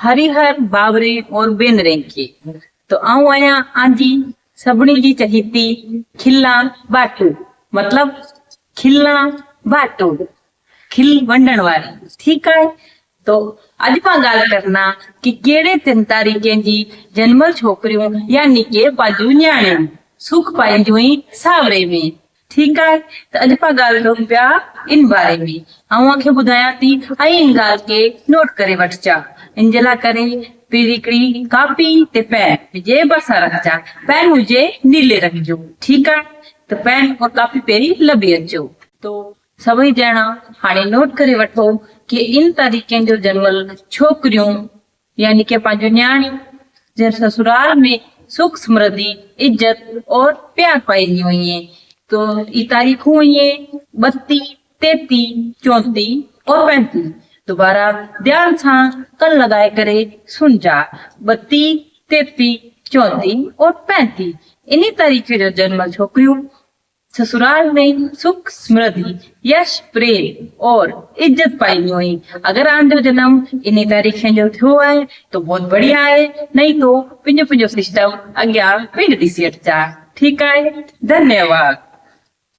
हरिहर बावरे और बेनरे के। तो आऊं आया आंजी सबनी जी चहीती खिल्ला बाटू, मतलब खिल्ला बाटू, खिल वंडण वाली। ठीक है। तो अज पा गाल करना कि केड़े 3 तारीखें जी जन्मल छोकरियों यानी के पांजू न्याणे सुख पाइंजुई सावरे में। ठीक है। तो अज पा गाल करूं पिया इन बारे में। आऊं खे बुधाया थी आई इन गाल के नोट करे वठचा। इन जला करे पीरिकड़ी कापी ते पेन जे बसा रखचा। पेन मुझे नीले रखजो। ठीक है। तो पेन और कापी पेरी लबी अचो। तो सभी जना हाणे नोट करे वठो कि इन तारीखें जो जन्मल छोकरियों यानी के पांचो न्याणी जे ससुराल में सुख समृद्धि इज्जत और प्यार पाई हुई है। तो ये तारीख हुई है 32, 33, 34 और 35। दोबारा ध्यान से कल लगाए करे सुन जा। 32, 33, 34 और 35 इन्हीं तारीख जो जन्मल छोकरियों ससुराल में सुख समृद्धि यश प्रेम और इज्जत पाई हुई। अगर आंजो जन्म इन्हीं तारीखें जो थियो है तो बहुत बढ़िया है, नहीं तो पिंजो पिंजो सिस्टम अज्ञा पिंड दिसी अटचा। ठीक है। धन्यवाद।